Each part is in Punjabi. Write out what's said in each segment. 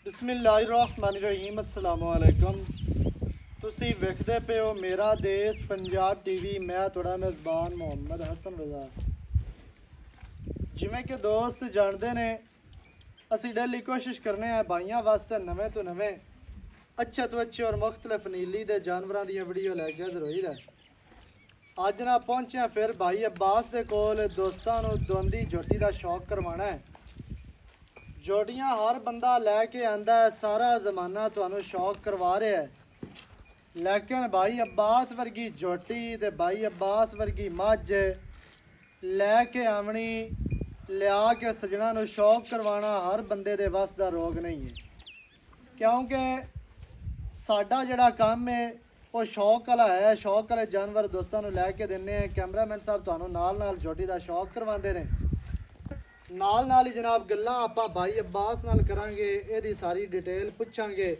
बिस्मिल्लाहिर्रहमानिर्रहीम अस्सलाम वालेकुम। ਤੁਸੀਂ ਵੇਖਦੇ ਪਏ ਹੋ ਮੇਰਾ ਦੇਸ਼ ਪੰਜਾਬ ਟੀਵੀ। ਮੈਂ ਤੁਹਾਡਾ ਮੇਜ਼ਬਾਨ ਮੁਹੰਮਦ ਹਸਨ ਰਜ਼ਾ। ਜਿਵੇਂ ਕਿ ਦੋਸਤ ਜਾਣਦੇ ਨੇ, ਅਸੀਂ ਡੇਲੀ ਕੋਸ਼ਿਸ਼ ਕਰਨੇ ਆ ਭਾਈਆਂ ਵਾਸਤੇ ਨਵੇਂ ਤੋਂ ਨਵੇਂ ਅੱਛੇ ਤੋਂ ਅੱਛੇ ਔਰ ਮੁਖਤਲਿਫ ਨੀਲੀ ਦੇ ਜਾਨਵਰਾਂ ਦੀਆਂ ਵੀਡੀਓ ਲੈ ਕੇ ਹਾਜ਼ਰ ਹੋਈਦਾ। ਅੱਜ ਨਾ ਪਹੁੰਚਿਆ ਫਿਰ ਭਾਈ ਅब्बास ਦੇ ਕੋਲ ਦੋਸਤਾਂ ਨੂੰ ਦੋਂਦੀ ਝੋਟੀ ਦਾ ਸ਼ੌਕ ਕਰਵਾਉਣਾ ਹੈ। ਜੋੜੀਆਂ ਹਰ ਬੰਦਾ ਲੈ ਕੇ ਆਂਦਾ ਹੈ, ਸਾਰਾ ਜ਼ਮਾਨਾ ਤੁਹਾਨੂੰ ਸ਼ੌਕ ਕਰਵਾ ਰਿਹਾ ਹੈ, ਲੇਕਿਨ ਭਾਈ अब्बास ਵਰਗੀ ਝੋਟੀ ਤੇ ਭਾਈ अब्बास ਵਰਗੀ ਮੱਝ ਲੈ ਕੇ ਆਵਣੀ, ਲਿਆ ਕੇ ਸਜਣਾ ਨੂੰ ਸ਼ੌਕ ਕਰਵਾਉਣਾ ਹਰ ਬੰਦੇ ਦੇ ਵੱਸ ਦਾ ਰੋਗ ਨਹੀਂ ਹੈ। ਕਿਉਂਕਿ ਸਾਡਾ ਜਿਹੜਾ ਕੰਮ ਹੈ ਉਹ ਸ਼ੌਕ ਵਾਲਾ ਹੈ। ਸ਼ੌਕ ਵਾਲੇ ਜਾਨਵਰ ਦੋਸਤਾਂ ਨੂੰ ਲੈ ਕੇ ਦਿੰਦੇ ਆ। ਕੈਮਰਾਮੈਨ ਸਾਹਿਬ ਤੁਹਾਨੂੰ ਨਾਲ ਝੋਟੀ ਦਾ ਸ਼ੌਕ ਕਰਵਾਉਂਦੇ ਨੇ। ਨਾਲ ਹੀ ਜਨਾਬ ਗੱਲਾਂ ਆਪਾਂ ਭਾਈ अब्बास ਨਾਲ ਕਰਾਂਗੇ, ਇਹਦੀ ਸਾਰੀ ਡਿਟੇਲ ਪੁੱਛਾਂਗੇ।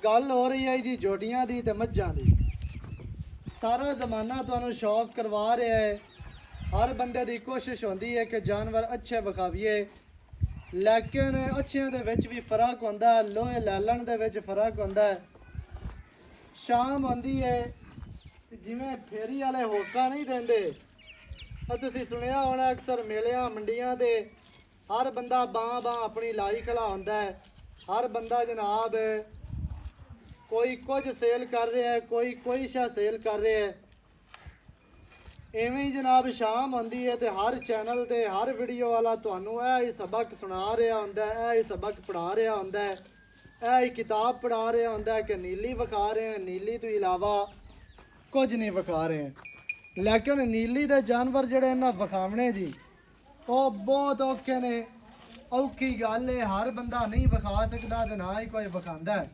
ਗੱਲ ਹੋ ਰਹੀ ਹੈ ਇਹਦੀ ਝੋਟੀਆਂ ਦੀ ਤੇ ਮੱਝਾਂ ਦੀ। ਸਾਰਾ ਜ਼ਮਾਨਾ ਤੁਹਾਨੂੰ ਸ਼ੌਕ ਕਰਵਾ ਰਿਹਾ ਹੈ। ਹਰ ਬੰਦੇ ਦੀ ਕੋਸ਼ਿਸ਼ ਹੁੰਦੀ ਹੈ ਕਿ ਜਾਨਵਰ ਅੱਛੇ ਵਿਖਾਵੀਏ, ਲੇਕਿਨ ਅੱਛਿਆਂ ਦੇ ਵਿੱਚ ਵੀ ਫਰਕ ਹੁੰਦਾ ਹੈ, ਲੋਹੇ ਲੈਲਣ ਦੇ ਵਿੱਚ ਫਰਕ ਹੁੰਦਾ ਹੈ। ਸ਼ਾਮ ਆਉਂਦੀ ਹੈ ਜਿਵੇਂ ਫੇਰੀ ਵਾਲੇ ਹੋਕਾ ਨਹੀਂ ਦਿੰਦੇ, ਤੁਸੀਂ ਸੁਣਿਆ ਹੋਣਾ ਅਕਸਰ ਮੇਲਿਆਂ ਮੰਡੀਆਂ ਤੇ ਹਰ ਬੰਦਾ ਬਾਂਹ ਆਪਣੀ ਲਾਈ ਖੜਾ ਹੁੰਦਾ ਹੈ। ਹਰ ਬੰਦਾ ਜਨਾਬ ਕੋਈ ਕੁਝ ਸੇਲ ਕਰ ਰਿਹਾ ਹੈ, ਕੋਈ ਸ਼ਾ ਸੇਲ ਕਰ ਰਿਹਾ ਹੈ। ਇਵੇਂ ਹੀ ਜਨਾਬ ਸ਼ਾਮ ਆਉਂਦੀ ਹੈ ਤੇ ਹਰ ਚੈਨਲ ਤੇ ਹਰ ਵੀਡੀਓ ਵਾਲਾ ਤੁਹਾਨੂੰ ਇਹ ਹੀ ਸਬਕ ਸੁਣਾ ਰਿਹਾ ਹੁੰਦਾ ਹੈ, ਇਹ ਹੀ ਸਬਕ ਪੜ੍ਹਾ ਰਿਹਾ ਹੁੰਦਾ ਹੈ, ਇਹ ਹੀ ਕਿਤਾਬ ਪੜ੍ਹਾ ਰਿਹਾ ਹੁੰਦਾ ਹੈ ਕਿ ਨੀਲੀ ਵਿਖਾ ਰਹੇ हैं, ਨੀਲੀ ਤੋਂ ਇਲਾਵਾ ਕੁਝ ਨਹੀਂ ਵਿਖਾ ਰਹੇ हैं। ਲੇਕਿਨ ਨੀਲੀ ਦੇ ਜਾਨਵਰ ਜਿਹੜੇ ਇਹਨਾਂ ਵਿਖਾਵਣੇ ਜੀ ਉਹ ਬਹੁਤ ਔਖੇ ਨੇ। ਔਖੀ ਗੱਲ ਹੈ, ਹਰ ਬੰਦਾ ਨਹੀਂ ਵਿਖਾ ਸਕਦਾ ਤੇ ਨਾ ਹੀ ਕੋਈ ਵਿਖਾਉਂਦਾ ਹੈ।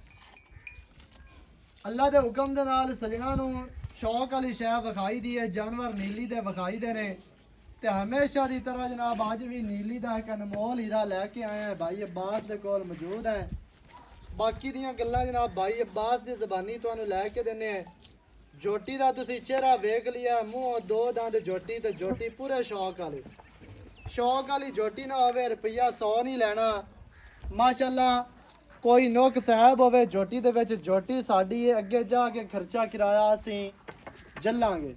ਅੱਲਾ ਦੇ ਹੁਕਮ ਦੇ ਨਾਲ ਸਜਣਾ ਨੂੰ ਸ਼ੌਕ ਵਾਲੀ ਸ਼ੈ ਵਿਖਾਈ ਦੀ ਹੈ। ਜਾਨਵਰ ਨੀਲੀ ਦੇ ਵਿਖਾਈ ਦੇ ਨੇ ਤੇ ਹਮੇਸ਼ਾ ਦੀ ਤਰ੍ਹਾਂ ਜਨਾਬ ਅੱਜ ਵੀ ਨੀਲੀ ਦਾ ਇੱਕ ਅਨਮੋਲ ਹੀਰਾ ਲੈ ਕੇ ਆਏ ਆ ਭਾਈ अब्बास ਦੇ ਕੋਲ ਮੌਜੂਦ ਹੈ। ਬਾਕੀ ਦੀਆਂ ਗੱਲਾਂ ਜਨਾਬ ਭਾਈ अब्बास ਦੀ ਜ਼ਬਾਨੀ ਤੁਹਾਨੂੰ ਲੈ ਕੇ ਦਿੰਨੇ ਆ। ਝੋਟੀ ਦਾ ਤੁਸੀਂ ਚਿਹਰਾ ਵੇਖ ਲਿਆ, ਮੂੰਹ ਦੋ ਦੰਦ ਝੋਟੀ ਤੇ ਝੋਟੀ ਪੂਰੇ ਸ਼ੌਕ ਵਾਲੀ ਝੋਟੀ ਨਾ ਹੋਵੇ ਰੁਪਈਆ 100 ਨਹੀਂ ਲੈਣਾ। ਮਾਸ਼ਾਅੱਲਾ ਕੋਈ ਨੁਕ ਸਾਹਿਬ ਹੋਵੇ ਝੋਟੀ ਦੇ ਵਿੱਚ, ਝੋਟੀ ਸਾਡੀ ਹੈ, ਅੱਗੇ ਜਾ ਕੇ ਖਰਚਾ ਕਿਰਾਇਆ ਅਸੀਂ ਜੱਲਾਂਗੇ।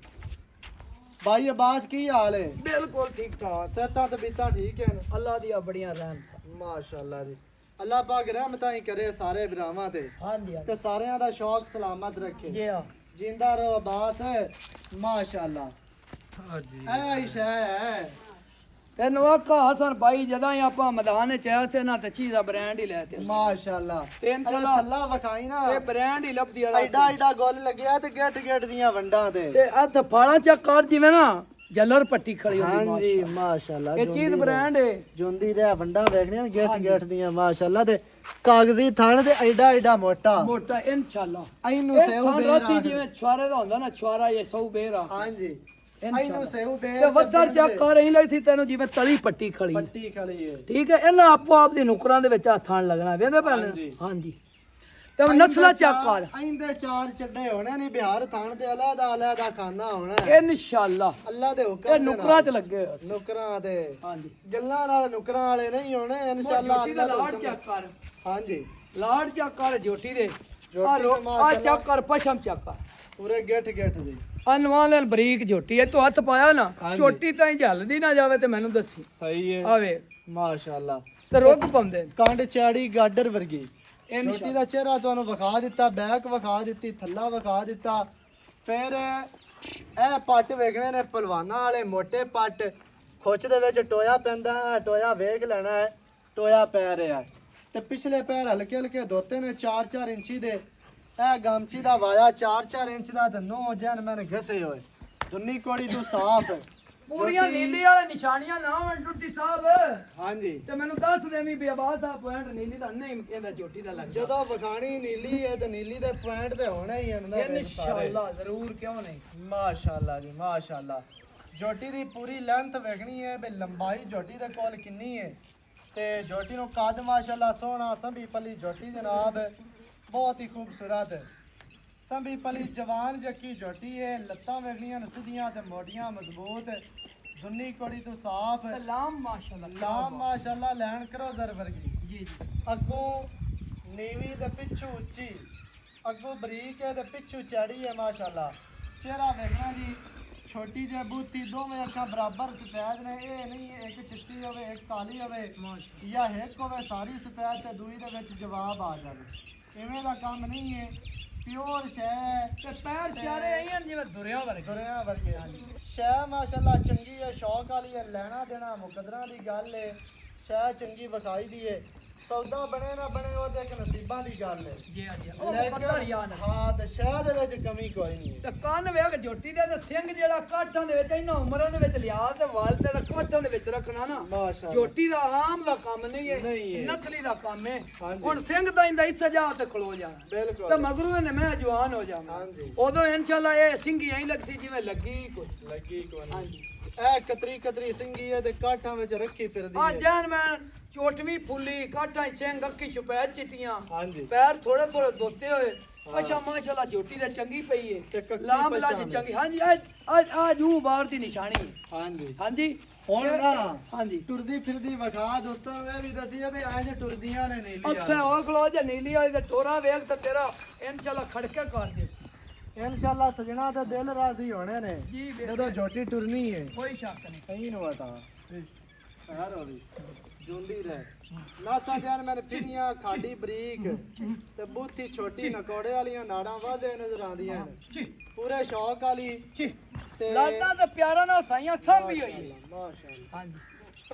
ਭਾਈ अब्बास ਕੀ ਹਾਲ ਹੈ? बिल्कुल ठीक ठाक। ਸਿਹਤਾਂ ਤਬੀਅਤਾਂ ਠੀਕ ਹਨ? अल्लाह दी बड़ियां रहमत। ਮਾਸ਼ਾਅੱਲਾ ਜੀ। ਅੱਲਾਹ ਪਾਕ ਰਹਿਮਤਾਂ ਹੀ ਕਰੇ ਸਾਰੇ ਭਰਾਵਾਂ ਤੇ हाँ जी ਤੇ ਸਾਰਿਆਂ ਦਾ ਸ਼ੌਕ ਸਲਾਮਤ ਰੱਖੇ। जी हाँ ਜਿੰਦਾ ਰਹੋ अब्बास। ਮਾਸ਼ਾਅੱਲਾ ਐ ਹੀ ਸ਼ੈ ਹੈ। ते नवाका हसन भाई जदा ही आपा मैदान च आए थे ना ते चीज़ ब्रांड ही लेते ਮਾਸ਼ਾਅੱਲਾ ਤੇ ਇਨਸ਼ਾਅੱਲਾ ਅੱਲਾ ਵਿਖਾਈ ਨਾ ये ब्रांड ही लभदी आ ਐਡਾ ਗੋਲ ਲੱਗਿਆ ਤੇ ਗੇਟ ਦੀਆਂ ਵੰਡਾਂ ਤੇ ते हथ फाड़ा चेक कर जिवें ना जलर पट्टी खड़ी होंदी ਹਾਂਜੀ ਮਾਸ਼ਾਅੱਲਾ। ये चीज़ ब्रांड है। ਜੁੰਦੀ ਦੇ ਵੰਡਾਂ ਵੇਖਣੀਆਂ ਗੇਟ ਦੀਆਂ ਮਾਸ਼ਾਅੱਲਾ ਤੇ ਕਾਗਜ਼ੀ ਥਣ ਤੇ ਐਡਾ ਮੋਟਾ मोटा इंशाअल्लाह ਇਹਨੂੰ ये ਸੇਉ थान ਬੇਰ राती जिवें छुआरे दा हुंदा ना छुआरा ये सौ बेर आ ਹਾਂਜੀ इंशाअल्लाह ਇਹਨੂੰ ਸੇਉ ते ਬੇਰ वधर चेक कर रही लई सी तेनु जिवें तली पट्टी खड़ी ਪੱਟੀ ਖਲੀ ਹੈ। ठीक है इन्हां आपो आप दी नुकरां दे विच हत्थां लगना वेंदे हाँ पैण जी। हां जी ते नस्ला चेक कर ਆਇੰਦੇ ਚਾਰ ਚੱਡੇ ਹੋਣੇ ਨਹੀਂ, ਬਿਹਾਰ ਥਣ ਤੇ ਅਲੱਗਾ ਖਾਨਾ ਹੋਣਾ ਹੈ। इंशाअल्लाह ਅੱਲਾ ਦੇ ये ਹੁਕਮ ਦੇ नुकरां ਨਾਲ च लगे होए। ਨੁਕਰਾਂ ਤੇ हाँ जी ਗੱਲਾਂ ਨਾਲ ਨੁਕਰਾਂ ਵਾਲੇ ਨਹੀਂ ਹੋਣੇ ਇਨਸ਼ਾਅੱਲਾ। जोटी दा लाड़ चेक कर ਹਾਂਜੀ लाड़ चेक कर जोटी दे जोटी आ ते माशाअल्लाह। चेक कर पशम चेक कर ਪੂਰੇ ਗੇਟ ਦੀ अनवाल बरीक जोटी है तो हथ पाया ना हाँ जी। चोटी ताई जलदी ना जावे ते मैनू दसी ਸਹੀ ਹੈ आवे ਮਾਸ਼ਾਅੱਲਾ। ते रुग पाउंदे ਕੰਡ ਚਾੜੀ ਗਾਡਰ ਵਰਗੀ इंशाअल्लाह ਝੋਟੀ ਦਾ ਚਿਹਰਾ ਤੁਹਾਨੂੰ ਵਿਖਾ ਦਿੱਤਾ, ਬੈਕ ਵਿਖਾ ਦਿੱਤੀ, ਥੱਲਾ ਵਿਖਾ ਦਿੱਤਾ। ਫਿਰ ਇਹ ਪੱਟ ਵੇਖਣੇ ਨੇ ਪਹਿਲਵਾਨਾਂ ਵਾਲੇ ਮੋਟੇ ਪੱਟ, ਖੁੱਚ ਦੇ ਵਿੱਚ ਟੋਇਆ ਪੈਂਦਾ ਹੈ, ਟੋਇਆ ਵੇਖ ਲੈਣਾ ਹੈ, ਟੋਇਆ ਪੈ ਰਿਹਾ ਹੈ। ਤੇ ਪਿਛਲੇ ਪੈਰ ਹਲਕੇ ਧੋਤੇ ਨੇ 4-4 ਇੰਚੀ ਦੇ। ਇਹ ਗਮਚੀ ਦਾ ਵਾਇਆ 4-4 ਇੰਚ ਦਾ ਤੇ ਨੋ ਜਨ ਮੈਨ ਘਸੇ ਹੋਏ, ਦੁੰਨੀ ਕੋੜੀ ਤੂੰ ਸਾਫ਼ ਹੈ। पूरियां नीली वाले निशानियां ना वन टुट्टी साहब ਹਾਂਜੀ ते मैनू दस देवी बेबाद दा पॉइंट नीली दा नहीं ਇਹਦਾ ਚੋਟੀ ਦਾ ਲੱਗ ਜਦੋਂ ਵਿਖਾਣੀ ਨੀਲੀ ਹੈ ਤੇ ਨੀਲੀ ਦੇ ਪੁਆਇੰਟ ਤੇ ਹੋਣੇ ਹੀ ਹਨ ਨਾ ਫਿਰ ਸਾਰੇ। इंशाअल्लाह जरूर क्यों नहीं ਮਾਸ਼ਾਅੱਲਾ ਜੀ ਮਾਸ਼ਾਅੱਲਾ। ਝੋਟੀ ਦੀ ਪੂਰੀ ਲੈਂਥ ਵੇਖਣੀ ਹੈ ਵੀ ਲੰਬਾਈ ਝੋਟੀ ਦੇ ਕੋਲ ਕਿੰਨੀ ਹੈ ਤੇ ਝੋਟੀ ਨੂੰ ਕੱਦ ਮਾਸ਼ਾਅੱਲਾ ਸੋਹਣਾ ਸੰਭੀ ਪਲੀ ਝੋਟੀ ਜਨਾਬ ਬਹੁਤ ਹੀ ਖੂਬਸੂਰਤ ਹੈ। ਸੰਭੀ ਪਲੀ ਜਵਾਨ ਜੱਕੀ ਝੋਟੀ ਹੈ। ਲੱਤਾਂ ਵੇਖਣੀਆਂ ਸਿੱਧੀਆਂ ਤੇ ਮੋਟੀਆਂ ਮਜ਼ਬੂਤ, ਦੁੰਨੀ ਕੋੜੀ ਤੋਂ ਸਾਫ਼। लाम माशाअल्लाह ਲਾਮ ਮਾਸ਼ਾਅੱਲਾ ਲੈਣ ਕਰੋ ਜ਼ਰ ਵਰਗੀ। ਜੀ ਜੀ ਅੱਗੋਂ ਨੀਵੀਂ ਤੇ ਪਿੱਛੋਂ ਉੱਚੀ, ਅੱਗੋਂ ਬਰੀਕ ਹੈ ਤੇ ਪਿੱਛੋਂ ਚੜੀ ਹੈ ਮਾਸ਼ਾਅੱਲਾ। ਚਿਹਰਾ ਵੇਖਣਾ ਜੀ, ਛੋਟੀ ਜਿਹੀ ਬੂਥੀ, ਦੋਵੇਂ ਅੱਖਾਂ ਬਰਾਬਰ ਸਫੈਦ ਨੇ। ਇਹ ਨਹੀਂ ਇੱਕ ਚਿੱਟੀ ਹੋਵੇ ਇੱਕ ਕਾਲੀ ਹੋਵੇ, ਜਾਂ ਇੱਕ ਹੋਵੇ ਸਾਰੀ ਸਫੈਦ ਤੇ ਦੂਈ ਦੇ ਵਿੱਚ ਜਵਾਬ ਆ ਜਾਵੇ। ਇਵੇਂ ਦਾ ਕੰਮ ਨਹੀਂ ਹੈ, ਪਿਓਰ ਸ਼ੈ ਤੇ ਪੈਰ ਚਾਰੇ ਆਈਆਂ ਜਿਵੇਂ ਦੁਰਿਆ ਵਰਗੇ। ਦੁਰਿਆ ਵਰਗੇ। ਸ਼ੈ ਮਾਸ਼ਾਅੱਲਾ ਚੰਗੀ ਹੈ, ਸ਼ੌਕ ਵਾਲੀ ਹੈ, ਲੈਣਾ ਦੇਣਾ ਮੁਕੱਦਰਾਂ ਦੀ ਗੱਲ ਹੈ। ਸ਼ੈ ਚੰਗੀ ਵਿਖਾਈ ਦੀ ਹੈ, ਸੌਦਾ ਬਣੇ ਨਾ ਬਣੇ ਉਹ ਤੇ ਇੱਕ ਨਸੀਬਾਂ ਦੀ ਗੱਲ ਹੈ। ਜੀ ਜੀ ਉਹ ਮੁਕੱਦਰ ਯਾਦ ਹੈ। ਹਾਂ, ਤੇ ਸ਼ੈ ਦੇ ਵਿੱਚ ਕਮੀ ਕੋਈ ਨਹੀਂ ਹੈ। ਤੇ ਕੰਨ ਵੇਖ ਝੋਟੀ ਦੇ ਤੇ ਸਿੰਘ ਜਿਹੜਾ ਕਾਠਾਂ ਦੇ ਵਿੱਚ ਇਹਨਾਂ ਉਮਰਾਂ ਦੇ ਵਿੱਚ ਲਿਆ ਤੇ ਵਾਲ ਤੇ ਕਾਠਾਂ ਦੇ ਵਿੱਚ ਰੱਖਣਾ ਨਾ, ਮਾਸ਼ਾਅੱਲਾ ਝੋਟੀ ਦਾ ਆਮ ਦਾ ਕੰਮ ਨਹੀਂ ਨਹੀਂ ਹੈ, ਹੈ। ਨਸਲੀ ਦਾ ਕੰਮ ਹੈ। ਹਾਂਜੀ। ਹੁਣ ਸਿੰਘ ਦਾ ਇੰਦਾ ਹੀ ਸਜਾ ਤੇ ਖਲੋ ਜਾਣਾ ਤੇ ਬਿਲਕੁਲ। ਮਗਰੋਂ ਇਹਨੇ ਮੈਂ ਜਵਾਨ ਹੋ ਜਾਵਾਂ, ਹਾਂਜੀ। ਉਦੋਂ ਇਨਸ਼ਾਅੱਲਾ ਇਹ ਸਿੰਘੀ ਐਂ ਲੱਗ ਸੀ ਜਿਵੇਂ ਲੱਗੀ ਕੁਝ। ਲੱਗੀ ਕੋਈ ਨਹੀਂ। ਹਾਂਜੀ ਇਹ ਕਤਰੀ ਕਤਰੀ ਸਿੰਘੀ ਹੈ ਤੇ ਕਾਠਾਂ ਵਿੱਚ ਰੱਖੀ ਫਿਰਦੀ ਆ ਹੈ। ਜਾਨ ਮੈਂ ਚੋਟਵੀ ਫੁੱਲੀ ਕਾਠਾਂ ਸਿੰਘ ਅੱਖੀ ਛੁਪੈਰ ਚਿੱਟੀਆਂ, ਹਾਂਜੀ। ਪੈਰ ਥੋੜੇ ਥੋੜੇ ਧੋਤੇ ਹੋਏ। ਅੱਛਾ ਮਾਸ਼ਾਅੱਲਾ ਝੋਟੀ ਤੇ ਚੰਗੀ ਪਈ ਤੇ ਏ, ਕੱਕੀ ਲਾਮ ਪਛਾਣ ਲਾਜ ਹੈ। ਚੰਗੀ। ਹਾਂਜੀ ਅੱਜ ਜੂ ਬਾਹਰ ਦੀ ਨਿਸ਼ਾਨੀ ਹੈ। ਹਾਂਜੀ। ਹਾਂਜੀ ਹੁਣ ਨਾ ਹਾਂਜੀ ਟੁਰਦੀ ਫਿਰਦੀ ਵਿਖਾ ਦੋਸਤਾਂ ਨੂੰ ਇਹ ਵੀ ਦੱਸੀਏ ਵੀ ਐਂ ਜੇ ਟੁਰਦੀਆਂ ਨੇ ਨੀਲੀ ਉੱਥੇ ਉਹ ਖਲੋ ਜੇ ਨੀਲੀ ਵਾਲੀ ਤੇ ਟੋਰਾ ਵੇਖ ਤੇ ਤੇਰਾ ਇਨਸ਼ਾਅੱਲਾ ਖੜਕੇ ਕਰ ਦੇ। ਇਨਸ਼ਾਅੱਲਾ ਸਜਣਾ ਤੇ ਦਿਲ ਰਾਜ਼ੀ ਹੋਣੇ ਨੇ ਜੀ ਜਦੋਂ ਝੋਟੀ ਟੁਰਨੀ ਹੈ। ਕੋਈ ਸ਼ੱਕ ਨਹੀਂ। ਕਹੀਂ ਨੂੰ ਵਟਾ ਯਾਰ ਹੋਵੀ ਜੁੰਦੀ ਰਹਿ ਨਾਸਾ ਜਾਨ ਮੈਨ ਪਿੰਨੀਆਂ ਖਾਡੀ ਬਰੀਕ ਤੇ ਬੂਥੀ ਛੋਟੀ ਨਕੌੜੇ ਵਾਲੀਆਂ ਨਾੜਾਂ ਵਾਜ਼ੇ ਨਜ਼ਰ ਆਉਂਦੀਆਂ ਨੇ, ਜੀ ਪੂਰੇ ਸ਼ੌਕ ਵਾਲੀ ਜੀ ਤੇ ਲਾਡਾ ਤੇ ਪਿਆਰਾਂ ਨਾਲ ਸਾਈਆਂ ਸਾਂਭੀ ਹੋਈ ਹੈ। ਮਾਸ਼ਾਅੱਲਾ ਹਾਂਜੀ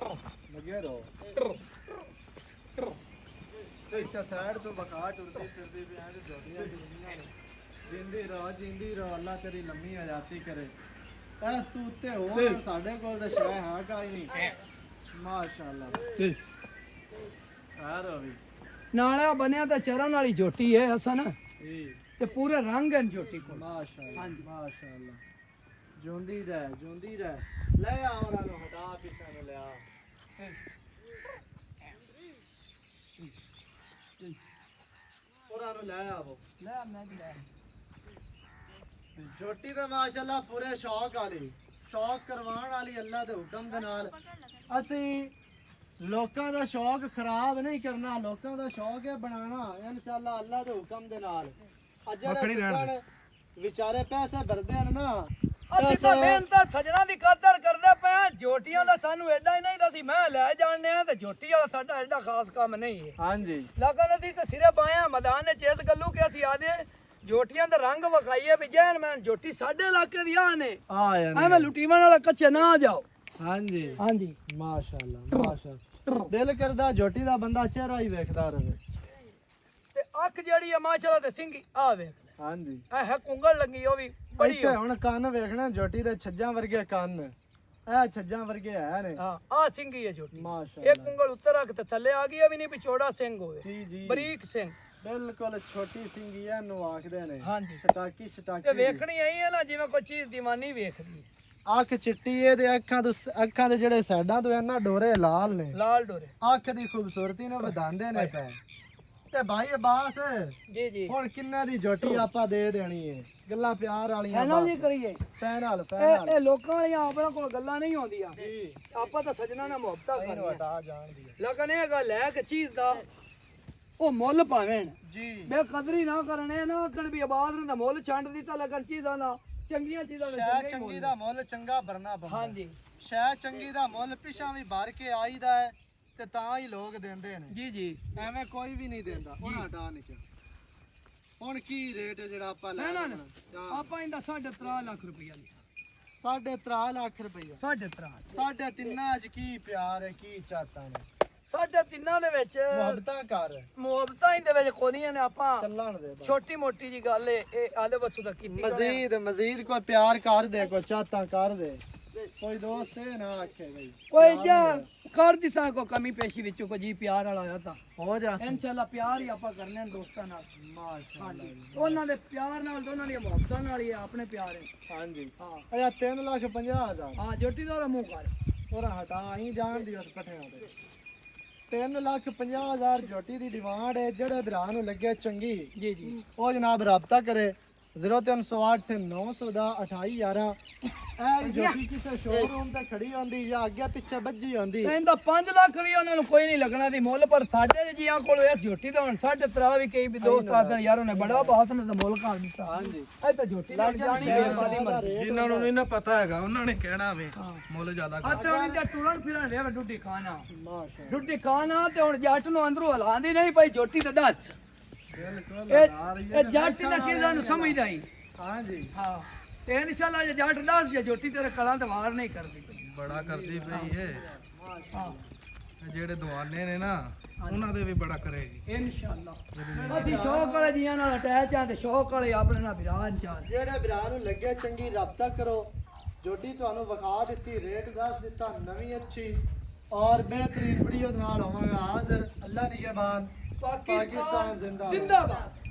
ਲੱਗੇ ਰਹੋ। ਤੇ ਸਾਈਡ ਤੋਂ ਬਖਾ ਟੁਰਦੀ ਫਿਰਦੀ ਵੀ ਐਂ ਜੋੜੀਆਂ ਟੁਰਦੀਆਂ ਨੇ। ਜਿੰਦੀ ਰਹੋ ਅੱਲਾ ਤੇਰੀ ਲੰਮੀ ਹਯਾਤੀ ਕਰੇ। ਐਸ ਤੂੰ ਉੱਤੇ ਹੋਰ ਸਾਡੇ ਕੋਲ ਤਾਂ ਸ਼ੈ ਹੈ ਕਾਈ ਨਹੀਂ। ਮਾਸ਼ਾਅੱਲਾ ਜੀ ਯਾਰ ਹੋਵੀ ਨਾਲਾ ਬਣਿਆ ਤਾਂ ਚਰਨ ਵਾਲੀ ਝੋਟੀ ਹੈ ਹਸਨ, ਜੀ ਤੇ ਪੂਰੇ ਰੰਗ ਹਨ ਝੋਟੀ ਕੋਲ। ਮਾਸ਼ਾਅੱਲਾ ਹਾਂਜੀ। ਮਾਸ਼ਾਅੱਲਾ ਜਿਉਂਦੀ ਰਹਿ ਲੈ ਆ ਉਹਨਾਂ ਨੂੰ ਹਟਾ ਪਿੱਛੇ ਨੂੰ ਲਿਆ। ਉਹਨਾਂ ਨੂੰ ਲੈ ਆਵੋ। ਲੈ ਮੈਂ ਵੀ ਲੈ ਝੋਟੀ ਤੇ ਮਾਸ਼ਾਅੱਲਾ ਪੂਰੇ ਸ਼ੌਕ ਵਾਲੀ, ਸ਼ੌਕ ਕਰਵਾਉਣ ਵਾਲੀ ਅੱਲਾ ਦੇ ਹੁਕਮ ਦੇ ਨਾਲ। ਅਸੀਂ ਲੋਕਾਂ ਦਾ ਸ਼ੌਕ ਖਰਾਬ ਨਹੀਂ ਕਰਨਾ, ਲੋਕਾਂ ਦਾ ਸ਼ੌਕ ਹੈ ਬਣਾਉਣਾ ਇਨਸ਼ਾਅੱਲਾ ਅੱਲਾ ਦੇ ਹੁਕਮ ਦੇ ਨਾਲ। ਆ ਜਿਹੜੇ ਸਿੱਖਣ ਵਿਚਾਰੇ ਪੈਸੇ ਭਰਦੇ ਹਨ ਨਾ, ਅਸੀਂ ਤਾਂ ਮਿਹਨਤ ਸਜਣਾ ਦੀ ਕਦਰ ਕਰਦੇ ਪਏ ਹਾਂ। ਝੋਟੀਆਂ ਦਾ ਸਾਨੂੰ ਐਡਾ ਹੀ ਨਹੀਂ ਦੱਸੀ ਮੈਂ ਲੈ ਜਾਣਦੇ ਆ ਤੇ ਝੋਟੀ ਵਾਲਾ ਸਾਡਾ ਐਡਾ ਖਾਸ ਕੰਮ ਨਹੀਂ ਹੈ। ਹਾਂਜੀ ਲੇਕਿਨ ਅਸੀਂ ਤਾਂ ਸਿਰੇ ਪਾਇਆ ਮੈਦਾਨ 'ਚ ਇਸ ਗੱਲੋਂ ਕਿ ਅਸੀਂ ਆਦੇ ਝੋਟੀਆਂ ਦਾ ਰੰਗ ਵਿਖਾਈਏ ਵੀ ਜੈਨ ਮੈਂ ਝੋਟੀ ਸਾਡੇ ਇਲਾਕੇ ਦੀ ਆ ਨੇ, ਆ ਯਾਰ ਐਵੇਂ ਲੁੱਟੀਵਣ ਵਾਲਾ ਕੱਚੇ ਨਾ ਜਾਓ। ਹਾਂਜੀ ਹਾਂਜੀ ਮਾਸ਼ਾਅੱਲਾ ਮਾਸ਼ਾਅੱਲਾ ਦਿਲ ਕਰਦਾ ਝੋਟੀ ਦਾ ਬੰਦਾ ਚਿਹਰਾ ਹੀ ਵੇਖਦਾ ਰਹੇ। ਤੇ ਅੱਖ ਜਿਹੜੀ ਆ ਮਾਸ਼ਾਅੱਲਾ ਤੇ ਸਿੰਘੀ ਆ ਵੇਖ ਲੈ, ਹਾਂਜੀ ਇਹ ਹੈ ਕੁੰਗਲ ਲੱਗੀ ਉਹ ਵੀ ਬੜੀ ਇੱਥੇ ਹੁਣ ਕੰਨ ਵੇਖਣਾ ਝੋਟੀ ਦੇ ਛੱਜਾਂ ਵਰਗੇ ਕੰਨ, ਇਹ ਛੱਜਾਂ ਵਰਗੇ ਹੈ ਨੇ। ਹਾਂ ਆ ਸਿੰਘੀ ਹੈ ਝੋਟੀ। ਮਾਸ਼ਾਅੱਲਾ ਇੱਕ ਉਂਗਲ ਉੱਤੇ ਰੱਖ ਤੇ ਥੱਲੇ ਆ ਗਈ ਇਹ ਵੀ ਨਹੀਂ ਵਿਛੋੜਾ ਸਿੰਘ ਹੋਵੇ, ਜੀ ਜੀ ਬਰੀਕ ਸਿੰਘ। ਬਿਲਕੁਲ ਛੋਟੀ ਸਿੰਗੀ ਇਹਨੂੰ ਆਖਦੇ ਨੇ। ਹਾਂਜੀ ਛਟਾਕੀ ਇਹ ਛਟਾਕੀ ਵੇਖਣੀ ਆਈ ਹੈ ਨਾ ਜਿਵੇਂ ਕੋਈ ਚੀਜ਼ ਦੀਵਾਨੀ ਵੇਖਦੀ ਹੈ। ਅੱਖ ਚਿੱਟੀ ਏ ਤੇ ਅੱਖਾਂ ਦੇ ਜਿਹੜੇ ਸਾਈਡਾਂ ਤੋਂ ਇਹਨਾਂ ਡੋਰੇ ਲਾਲ ਨੇ। ਲਾਲ ਡੋਰੇ ਅੱਖ ਦੀ ਖੂਬਸੂਰਤੀ ਨੂੰ ਵਧਾਉਂਦੇ ਨੇ ਪੈ। ਤੇ ਭਾਈ ਅਬਾਸ ਜੀ ਜੀ ਹੁਣ ਕਿੰਨਾ ਦੀ ਝੋਟੀ ਆਪਾਂ ਦੇ ਦੇਣੀ ਏ? ਗੱਲਾਂ ਪਿਆਰ ਵਾਲੀਆਂ ਇਹਨਾਂ ਬਸ। ਦੀ ਕਰੀਏ ਫੈਨਲ ਇਹ ਲੋਕਾਂ ਵਾਲੀਆਂ ਆਪਣਾ ਕੋਲ ਗੱਲਾਂ ਨਹੀਂ ਆਉਂਦੀਆਂ, ਆਪਾਂ ਤਾਂ ਸਜਣਾ ਨਾਲ ਮੁਹੱਬਤਾਂ ਕਰਨੀਆਂ। ਹਟਾ ਜਾਣਦੀ ਹੈ ਲੇਕਿਨ ਇਹ ਗੱਲ ਹੈ ਕਿ ਚੀਜ਼ ਦਾ ਉਹ ਮੁੱਲ ਭਾਵੇਂ ਜੀ। ਬੇਕਦਰੀ ਨਾ ਕਰਨੇ ਨਾ ਆਖਣ ਵੀ ਆਬਾਦ ਨੇ ਤਾਂ ਮੁੱਲ ਛੰਡ ਦਿੱਤਾ, ਲੇਕਿਨ ਚੀਜ਼ਾਂ ਦਾ ਚੰਗੀਆਂ ਚੀਜ਼ਾਂ ਦਾ ਸ਼ੈ ਚੰਗਾ ਹੀ ਚੰਗੀ ਮੁੱਲ। ਦਾ ਮੁੱਲ ਚੰਗਾ ਭਰਨਾ ਪੈਂਦਾ। ਹਾਂਜੀ ਸ਼ੈ ਚੰਗੀ ਦਾ ਮੁੱਲ ਪਿਛਾਂ ਵੀ ਭਰ ਕੇ ਆਈਦਾ ਹੈ ਤੇ ਤਾਂ ਹੀ ਲੋਕ ਦਿੰਦੇ ਨੇ, ਜੀ ਜੀ ਐਵੇਂ ਕੋਈ ਵੀ ਨਹੀਂ ਦਿੰਦਾ। ਹੁਣ ਹਟਾ ਨਿਕਲ। ਹੁਣ ਕੀ ਰੇਟ ਹੈ ਜਿਹੜਾ ਆਪਾਂ ਲੈ ਨਾ ਲੈਣਾ? ਆਪਾਂ ਇਹਦਾ 3.5 ਲੱਖ ਰੁਪਈਆ ਦੀ 3.5 ਲੱਖ ਰੁਪਈਆ। 3.5 ਸਾਡੇ ਤਿੰਨਾਂ 'ਚ ਕੀ ਪਿਆਰ ਹੈ, ਕੀ ਚਾਹਤਾਂ ਨੇ? ਸਾਡੇ ਤਿੰਨਾਂ ਦੇ ਵਿੱਚ ਮੁਹੱਬਤਾਂ ਕਰ ਮੁਹੱਬਤਾਂ ਹੀ ਦੇ ਵਿੱਚ ਕੋਦੀਆਂ ਨੇ। ਆਪਾਂ ਚੱਲਣ ਦੇ ਬਸ। ਛੋਟੀ ਮੋਟੀ ਜੀ ਗੱਲ ਇਹ ਆਦੇ ਬੱਚੂ ਦਾ ਕੀਤੀ ਮਜ਼ੀਦ ਕੋਈ ਪਿਆਰ ਕਰ ਦੇ, ਕੋਈ ਚਾਹਤਾਂ ਕਰ ਦੇ। ਕੋਈ ਦੋਸਤ ਇਹ ਨਾ ਆਖੇ ਬਈ ਕੋਈ ਜਾ ਕਰ ਦਿੱਤਾ ਕੋ ਕਮੀ ਪੇਸ਼ੀ ਵਿੱਚੋਂ ਕੋ ਜੀ ਪਿਆਰ ਵਾਲਾ ਆਇਆ ਤਾਂ ਹੋ ਜਾ। ਇਨਸ਼ਾਅੱਲਾ ਪਿਆਰ ਹੀ ਆਪਾਂ ਕਰਨੇ ਨੇ ਦੋਸਤਾਂ ਨਾਲ। ਮਾਸ਼ਾਅੱਲਾ ਉਹਨਾਂ ਦੇ ਪਿਆਰ ਨਾਲ ਦੋਨਾਂ ਦੀਆਂ ਮੁਹੱਬਤਾਂ ਨਾਲ ਹੀ ਆਪਣੇ ਪਿਆਰ ਹੈ। ਹਾਂਜੀ। ਹਾਂ ਅਜਾ 3,50,000 ਹਾਂ ਜੋਟੀ ਦਾ ਮੂੰਹ ਕਰ ਉਹਰਾ ਹਟਾ ਆਈ ਜਾਣ ਦੀ ਉਸ ਪੱਠਿਆਂ ਤੇ। 3,50,000 ਜੋਟੀ ਦੀ ਡਿਮਾਂਡ ਹੈ। ਜਿਹੜੇ ਭਰਾ ਨੂੰ ਲੱਗੇ ਚੰਗੀ ਜੀ ਜੀ ਉਹ ਜਨਾਬ ਰਾਬਤਾ ਕਰੇ। 0308 900 2811 ਇਹ ਜੋਟੀ ਕਿਸੇ ਸ਼ੋਰੂਮ ਤੇ ਖੜੀ ਹੁੰਦੀ ਜਾਂ ਅੱਗੇ ਪਿੱਛੇ ਵੱਜੀ ਹੁੰਦੀ ਇਹਦਾ 5 ਲੱਖ ਵੀ ਉਹਨਾਂ ਨੂੰ ਕੋਈ ਨਹੀਂ ਲੱਗਣਾ ਦੀ ਮੁੱਲ ਪਰ ਸਾਡੇ ਜੀਆਂ ਕੋਲ ਇਹ ਝੋਟੀ ਤਾਂ ਹੁਣ 3.5 ਵੀ ਕਈ ਵੀ ਦੋਸਤ ਆਖਦੇ ਯਾਰ ਉਹਨੇ ਬੜਾ ਬਾਤ ਨੇ ਤਾਂ ਮੁੱਲ ਕਰ ਦਿੱਤਾ ਹਾਂਜੀ ਇਹ ਤਾਂ ਝੋਟੀ ਦਾ ਜਾਣੀ ਬੇਵਾਦੀ ਮਰਦੀ ਜਿਨ੍ਹਾਂ ਨੂੰ ਨਹੀਂ ਨਾ ਪਤਾ ਹੈਗਾ ਉਹਨਾਂ ਨੇ ਕਹਿਣਾ ਵੇ ਮੁੱਲ ਜ਼ਿਆਦਾ ਆ ਤੇ ਉਹਨੇ ਜਾਂ ਟੁਰਨ ਫਿਰਨ ਰਿਹਾ ਡੁੱਡੀ ਖਾਣਾ ਮਾਸ਼ਾ ਡੁੱਡੀ ਖਾਣਾ ਤੇ ਹੁਣ ਜੱਟ ਨੂੰ ਅੰਦਰੋਂ ਹਲਾਉਂਦੀ ਨਹੀਂ ਪਈ ਝੋਟੀ ਤਾਂ ਦੱਸ ਬਿਲਕੁਲ ਇਹ ਜੱਟ ਦਾ ਚੀਜ਼ਾਂ ਨੂੰ ਸਮਝਦਾ ਹੀ ਹਾਂਜੀ ਹਾਂ ਤੇ ਇਨਸ਼ਾਅੱਲਾ ਜੇ ਜੱਟ ਦੱਸ ਜੇ ਝੋਟੀ ਤੇਰੇ ਕਲਾਂ ਤੇ ਵਾਰ ਨਹੀਂ ਕਰਦੀ ਬੜਾ ਕਰਦੀ ਪਈ ਏ ਹਾਂ ਤੇ ਜਿਹੜੇ ਦਵਾਨੇ ਨੇ ਨਾ ਉਹਨਾਂ ਦੇ ਵੀ ਬੜਾ ਕਰੇਗੀ ਇਨਸ਼ਾਅੱਲਾ ਅਸੀਂ ਸ਼ੌਕ ਵਾਲੇ ਜੀਆਂ ਨਾਲ ਅਟੈਚ ਆ ਤੇ ਸ਼ੌਕ ਵਾਲੇ ਆਪਣੇ ਨਾਲ ਵਿਰਾਜ ਚਾਹ ਜਿਹੜੇ ਵੀਰਾਂ ਨੂੰ ਲੱਗੇ ਚੰਗੀ ਰਾਬਤਾ ਕਰੋ ਜੋਟੀ ਤੁਹਾਨੂੰ ਵਿਖਾ ਦਿੱਤੀ ਰੇਟ ਦੱਸ ਦਿੱਤਾ ਨਵੀਂ ਅੱਛੀ ਔਰ ਬਿਹਤਰੀਨ ਵੀਡੀਓ ਨਾਲ ਹੋਵਾਂਗਾ ਹਾਜ਼ਰ ਅੱਲਾ ਨਿਗਹਿਬਾਨ ਪਾਕਿਸਤਾਨ ਜ਼ਿੰਦਾਬਾਦ। ਜ਼ਿੰਦਾਬਾਦ